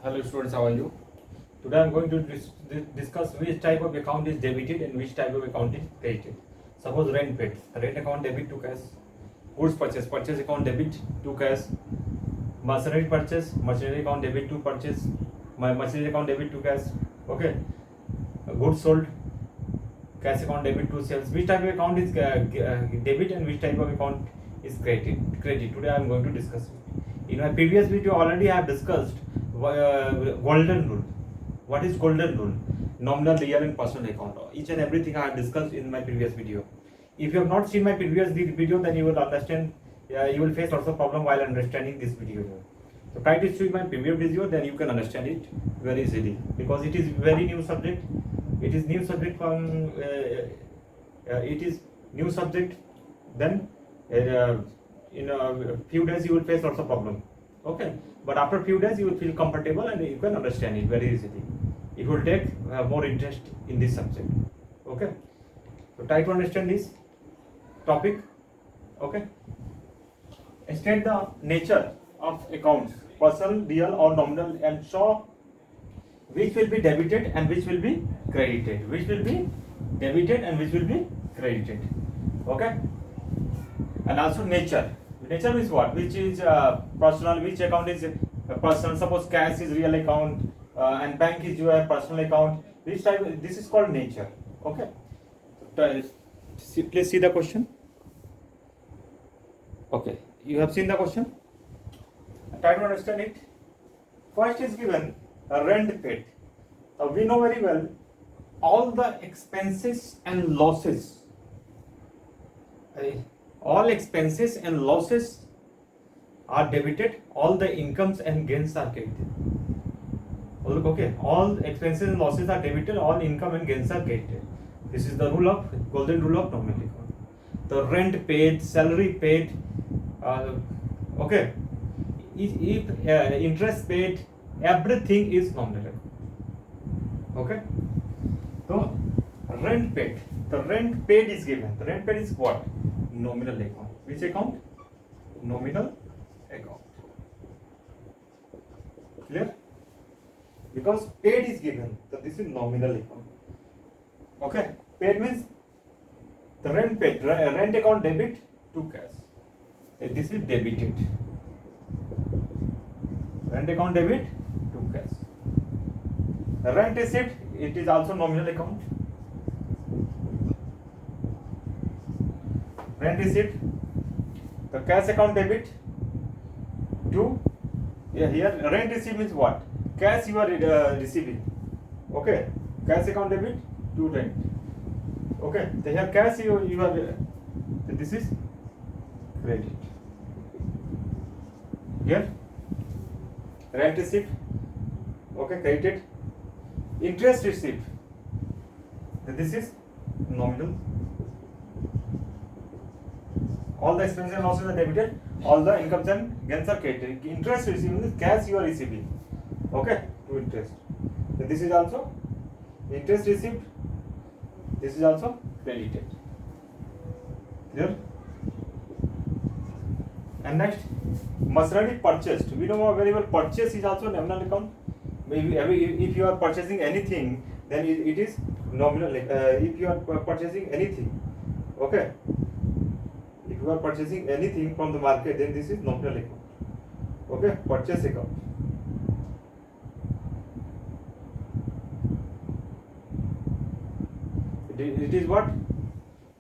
Hello students, how are you? Today I am going to discuss which type of account is debited and which type of account is credited. Suppose rent paid, rent account debit to cash. Goods purchase account debit to cash. Machinery purchase, machinery account debit to purchase. Machinery account debit to cash. Okay. Goods sold, cash account debit to sales. Which type of account is debit and which type of account is credit? Today I am going to discuss it. In my previous video already I have discussed golden rule. What is golden rule? Nominal, real and personal account. Each and everything I have discussed in my previous video. If you have not seen my previous video, then you will understand, you will face lots of problem while understanding this video. So try to see my previous video, then you can understand it very easily, because it is very new subject. It is new subject from then in a few days you will face lots of problem. Okay, but after few days you will feel comfortable and you can understand it very easily. It will take more interest in this subject. Okay, so try to understand this topic. Okay, state the nature of accounts, personal, real or nominal, and show which will be debited and which will be credited. Which will be debited and which will be credited. Okay, and also nature. Nature is what? Which is personal, which account is personal. Suppose cash is real account and bank is your personal account. Which type? This is called nature. Okay. Please see the question. Okay, you have seen the question. Try to understand it. First is given rent paid. Now we know very well all the expenses and losses. All expenses and losses are debited, all the incomes and gains are credited. Okay, all expenses and losses are debited, all income and gains are credited. This is the rule of golden rule of nominal account. The rent paid, salary paid, okay, if interest paid, everything is nominal account. Okay, so rent paid. The rent paid is given. The rent paid is what? Nominal account. Which account? Nominal account. Clear? Because paid is given, so this is nominal account. Okay, paid means the rent paid, rent account debit to cash. This is debited. Rent account debit to cash. The rent receipt, it is also nominal account. Rent receipt, the cash account debit to, here rent receipt means what? Cash you are receiving. Okay, cash account debit to rent. Okay, so here cash you are, so this is credit. Here rent receipt, okay, credited. Interest receipt, so this is nominal. All the expenses and losses are debited, all the incomes and gains are credited. Interest received means cash you are receiving. Okay, to interest. So this is also interest received. This is also credited. Clear? And next, machinery purchased. We know very well purchase is also nominal account. Maybe if you are purchasing anything, then it is nominal. If you are purchasing anything, okay. If you are purchasing anything from the market, then this is nominal account. Okay, purchase account. It is what?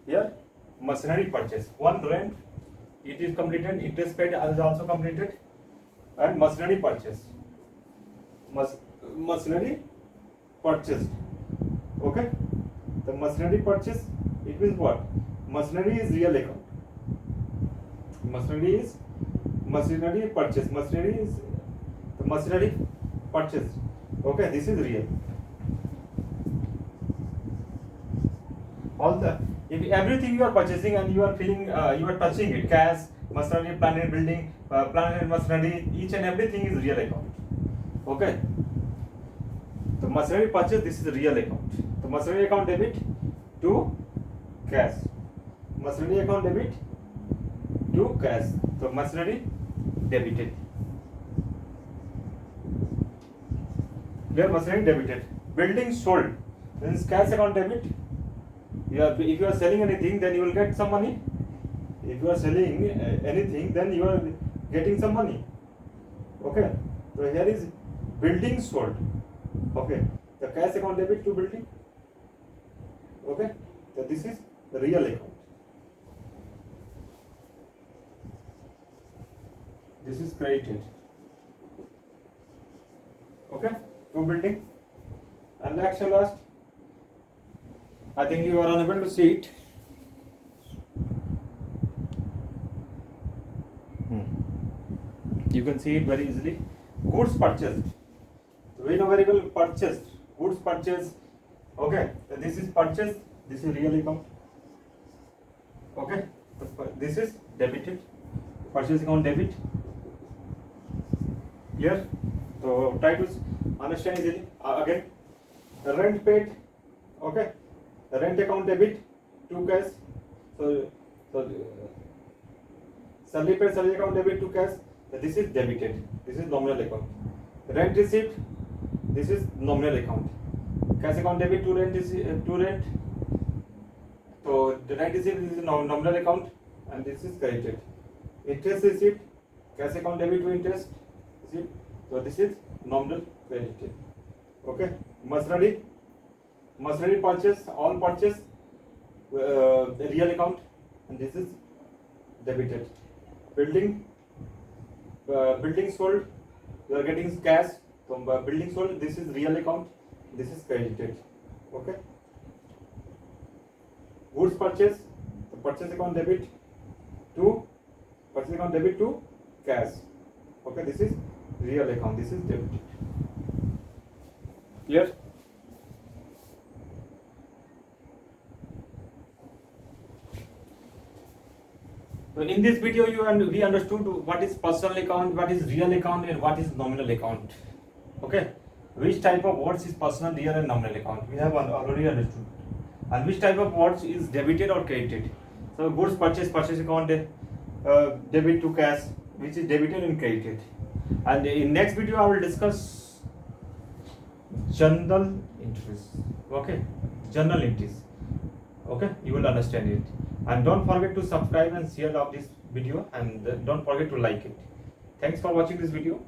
Here, machinery purchase. One rent, it is completed. Interest paid is also completed, and machinery purchase. Machinery purchased. Okay, the machinery purchase, it means what? Machinery is real account. Machinery purchase. Machinery is the machinery purchase. Okay, this is real. All the, if everything you are purchasing and you are feeling, you are touching it, cash, machinery, plant and building, plant and machinery, each and everything is real account. Okay, the machinery purchase, this is the real account. The machinery account debit to cash. Machinery account debit to cash. So machinery debited. Where machinery debited. Building sold means cash account debit. If you are selling anything, then you will get some money. If you are selling anything, then you are getting some money. Okay. So here is building sold. Okay. The cash account debit to building. Okay. So this is the real account. This is credited. Okay. To building. And next and last. I think you are unable to see it. You can see it very easily. Goods purchased. We know very well purchased. Goods purchased. Okay. So this is purchased. This is real account. Okay. This is debited. Purchase account debit. Here. So try to understand easily. Again. The rent paid. Okay. The rent account debit to cash. So salary paid, salary account debit to cash. This is debited. This is nominal account. Rent received. This is nominal account. Cash account debit to rent to rent. So the rent received is nominal account, and this is credited. Interest received. Cash account debit to interest received. So this is nominal credited. Okay. Machinery purchase, all purchase, the real account, and this is debited. Building sold, you are getting cash from building sold. This is real account. This is credited. Okay. Goods purchase, the purchase account debit to cash. Okay. This is real account. This is debited. Clear? So in this video, we understood what is personal account, what is real account, and what is nominal account. Okay, which type of words is personal, real, and nominal account? We have already understood. And which type of words is debited or credited? So goods purchase account debit to cash, which is debited and credited. And in next video, I will discuss journal entries. Okay, journal entries. Okay, you will understand it. And don't forget to subscribe and share this video, and don't forget to like it. Thanks for watching this video.